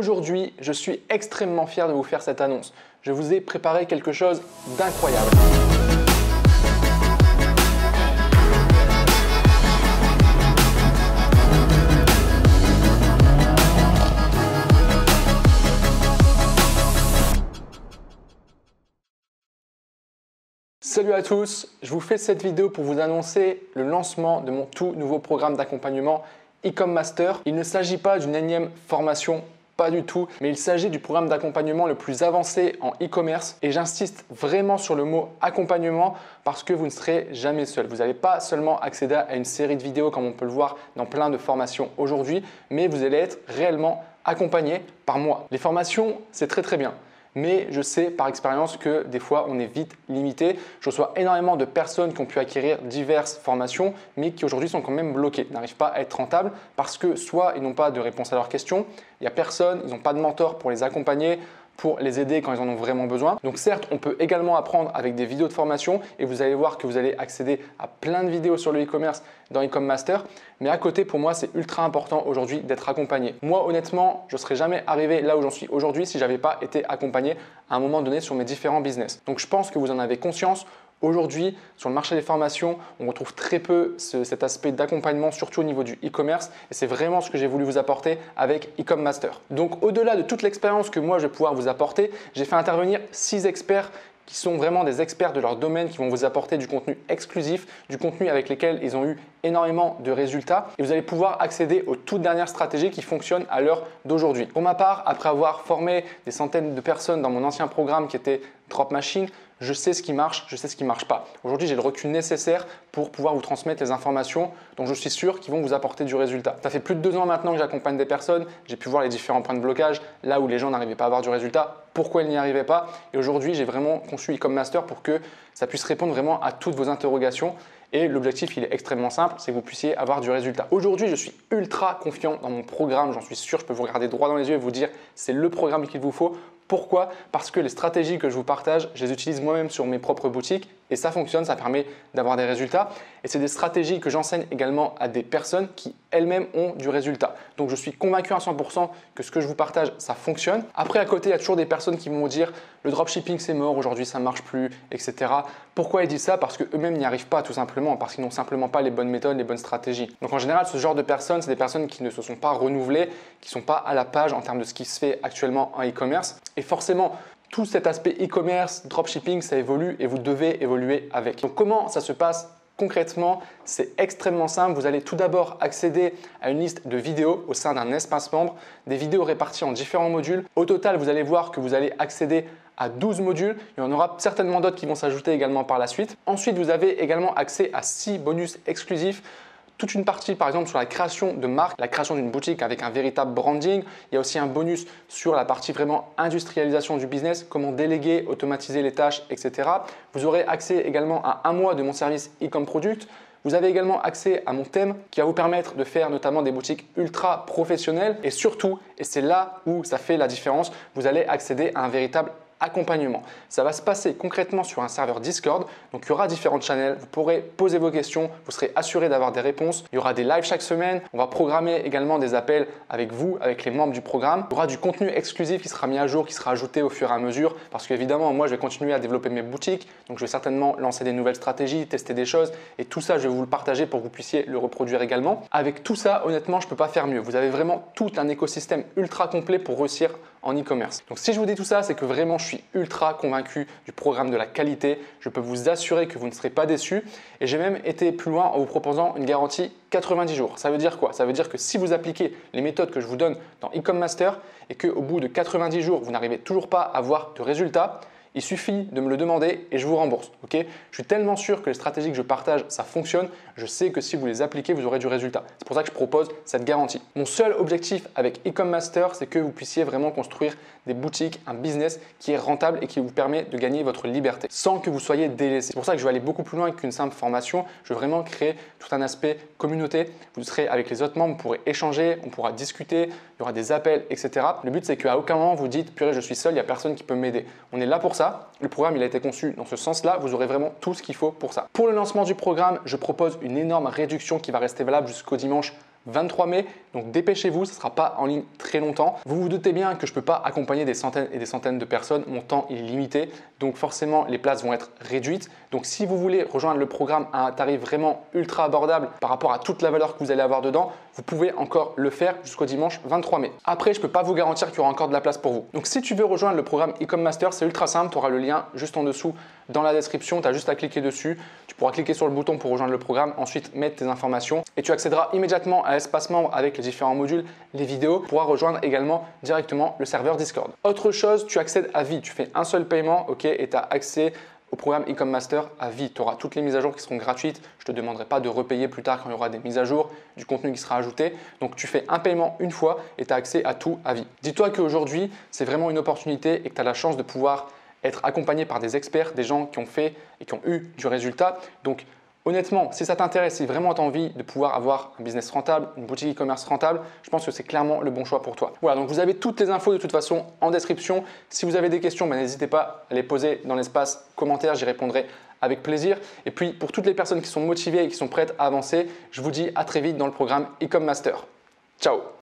Aujourd'hui, je suis extrêmement fier de vous faire cette annonce. Je vous ai préparé quelque chose d'incroyable. Salut à tous, je vous fais cette vidéo pour vous annoncer le lancement de mon tout nouveau programme d'accompagnement E-Com Master. Il ne s'agit pas d'une énième formation, pas du tout, mais il s'agit du programme d'accompagnement le plus avancé en e-commerce et j'insiste vraiment sur le mot accompagnement parce que vous ne serez jamais seul. Vous n'allez pas seulement accéder à une série de vidéos comme on peut le voir dans plein de formations aujourd'hui, mais vous allez être réellement accompagné par moi. Les formations, c'est très bien. Mais je sais par expérience que des fois, on est vite limité. Je reçois énormément de personnes qui ont pu acquérir diverses formations, mais qui aujourd'hui sont quand même bloquées, n'arrivent pas à être rentables parce que soit ils n'ont pas de réponse à leurs questions, il n'y a personne, ils n'ont pas de mentor pour les accompagner, pour les aider quand ils en ont vraiment besoin. Donc certes, on peut également apprendre avec des vidéos de formation et vous allez voir que vous allez accéder à plein de vidéos sur le e-commerce dans E-Com Master. Mais à côté, pour moi, c'est ultra important aujourd'hui d'être accompagné. Moi, honnêtement, je ne serais jamais arrivé là où j'en suis aujourd'hui si je n'avais pas été accompagné à un moment donné sur mes différents business. Donc je pense que vous en avez conscience. Aujourd'hui, sur le marché des formations, on retrouve très peu cet aspect d'accompagnement, surtout au niveau du e-commerce. Et c'est vraiment ce que j'ai voulu vous apporter avec E-Com Master. Donc, au-delà de toute l'expérience que moi, je vais pouvoir vous apporter, j'ai fait intervenir 6 experts qui sont vraiment des experts de leur domaine, qui vont vous apporter du contenu exclusif, du contenu avec lesquels ils ont eu énormément de résultats. Et vous allez pouvoir accéder aux toutes dernières stratégies qui fonctionnent à l'heure d'aujourd'hui. Pour ma part, après avoir formé des centaines de personnes dans mon ancien programme qui était Drop Machine, je sais ce qui marche, je sais ce qui ne marche pas. Aujourd'hui, j'ai le recul nécessaire pour pouvoir vous transmettre les informations dont je suis sûr qu'ils vont vous apporter du résultat. Ça fait plus de 2 ans maintenant que j'accompagne des personnes. J'ai pu voir les différents points de blocage, là où les gens n'arrivaient pas à avoir du résultat, pourquoi ils n'y arrivaient pas. Et aujourd'hui, j'ai vraiment conçu E-Com Master pour que ça puisse répondre vraiment à toutes vos interrogations. Et l'objectif, il est extrêmement simple, c'est que vous puissiez avoir du résultat. Aujourd'hui, je suis ultra confiant dans mon programme, j'en suis sûr, je peux vous regarder droit dans les yeux et vous dire c'est le programme qu'il vous faut. Pourquoi? Parce que les stratégies que je vous partage, je les utilise moi-même sur mes propres boutiques et ça fonctionne, ça permet d'avoir des résultats. Et c'est des stratégies que j'enseigne également à des personnes qui elles-mêmes ont du résultat. Donc je suis convaincu à 100% que ce que je vous partage, ça fonctionne. Après, à côté, il y a toujours des personnes qui vont dire le dropshipping c'est mort, aujourd'hui ça ne marche plus, etc. Pourquoi ils disent ça? Parce qu'eux-mêmes n'y arrivent pas tout simplement, parce qu'ils n'ont simplement pas les bonnes méthodes, les bonnes stratégies. Donc en général, ce genre de personnes, c'est des personnes qui ne se sont pas renouvelées, qui ne sont pas à la page en termes de ce qui se fait actuellement en e-commerce. Et forcément, tout cet aspect e-commerce, dropshipping, ça évolue et vous devez évoluer avec. Donc comment ça se passe concrètement? C'est extrêmement simple. Vous allez tout d'abord accéder à une liste de vidéos au sein d'un espace membre, des vidéos réparties en différents modules. Au total, vous allez voir que vous allez accéder à 12 modules. Il y en aura certainement d'autres qui vont s'ajouter également par la suite. Ensuite, vous avez également accès à 6 bonus exclusifs. Toute une partie par exemple sur la création de marque, la création d'une boutique avec un véritable branding. Il y a aussi un bonus sur la partie vraiment industrialisation du business, comment déléguer, automatiser les tâches, etc. Vous aurez accès également à 1 mois de mon service E-Com Product. Vous avez également accès à mon thème qui va vous permettre de faire notamment des boutiques ultra professionnelles et surtout, et c'est là où ça fait la différence, vous allez accéder à un véritable accompagnement. Ça va se passer concrètement sur un serveur Discord. Donc, il y aura différents channels. Vous pourrez poser vos questions. Vous serez assuré d'avoir des réponses. Il y aura des lives chaque semaine. On va programmer également des appels avec vous, avec les membres du programme. Il y aura du contenu exclusif qui sera mis à jour, qui sera ajouté au fur et à mesure. Parce qu'évidemment, moi, je vais continuer à développer mes boutiques. Donc, je vais certainement lancer des nouvelles stratégies, tester des choses. Et tout ça, je vais vous le partager pour que vous puissiez le reproduire également. Avec tout ça, honnêtement, je ne peux pas faire mieux. Vous avez vraiment tout un écosystème ultra complet pour réussir en e-commerce. Donc si je vous dis tout ça, c'est que vraiment je suis ultra convaincu du programme, de la qualité. Je peux vous assurer que vous ne serez pas déçus. Et j'ai même été plus loin en vous proposant une garantie 90 jours. Ça veut dire quoi? Ça veut dire que si vous appliquez les méthodes que je vous donne dans E-Com Master et qu'au bout de 90 jours, vous n'arrivez toujours pas à avoir de résultats, il suffit de me le demander et je vous rembourse. Je suis tellement sûr que les stratégies que je partage, ça fonctionne. Je sais que si vous les appliquez, vous aurez du résultat. C'est pour ça que je propose cette garantie. Mon seul objectif avec E-Com Master, c'est que vous puissiez vraiment construire des boutiques, un business qui est rentable et qui vous permet de gagner votre liberté sans que vous soyez délaissé. C'est pour ça que je vais aller beaucoup plus loin qu'une simple formation. Je veux vraiment créer tout un aspect communauté. Vous serez avec les autres membres, vous pourrez échanger, on pourra discuter, il y aura des appels, etc. Le but, c'est qu'à aucun moment vous dites « purée, je suis seul, il n'y a personne qui peut m'aider ». On est là pour ça. Le programme, il a été conçu dans ce sens-là. Vous aurez vraiment tout ce qu'il faut pour ça. Pour le lancement du programme, je propose une énorme réduction qui va rester valable jusqu'au dimanche 23 mai. Donc dépêchez-vous, ça ne sera pas en ligne très longtemps. Vous vous doutez bien que je ne peux pas accompagner des centaines et des centaines de personnes. Mon temps est limité. Donc forcément, les places vont être réduites. Donc si vous voulez rejoindre le programme à un tarif vraiment ultra abordable par rapport à toute la valeur que vous allez avoir dedans, vous pouvez encore le faire jusqu'au dimanche 23 mai. Après, je ne peux pas vous garantir qu'il y aura encore de la place pour vous. Donc si tu veux rejoindre le programme Ecom Master, c'est ultra simple. Tu auras le lien juste en dessous dans la description. Tu as juste à cliquer dessus. Tu pourras cliquer sur le bouton pour rejoindre le programme, ensuite mettre tes informations et tu accéderas immédiatement à l'espace membre avec les différents modules, les vidéos. Tu pourras rejoindre également directement le serveur Discord. Autre chose, tu accèdes à vie. Tu fais un seul paiement, ok, et tu as accès au programme Ecom Master à vie. Tu auras toutes les mises à jour qui seront gratuites. Je ne te demanderai pas de repayer plus tard quand il y aura des mises à jour, du contenu qui sera ajouté. Donc tu fais un paiement une fois et tu as accès à tout à vie. Dis-toi qu'aujourd'hui, c'est vraiment une opportunité et que tu as la chance de pouvoir être accompagné par des experts, des gens qui ont fait et qui ont eu du résultat. Donc honnêtement, si ça t'intéresse, si vraiment tu as envie de pouvoir avoir un business rentable, une boutique e-commerce rentable, je pense que c'est clairement le bon choix pour toi. Voilà, donc vous avez toutes les infos de toute façon en description. Si vous avez des questions, n'hésitez pas à les poser dans l'espace commentaire, j'y répondrai avec plaisir. Et puis pour toutes les personnes qui sont motivées et qui sont prêtes à avancer, je vous dis à très vite dans le programme Ecom Master. Ciao!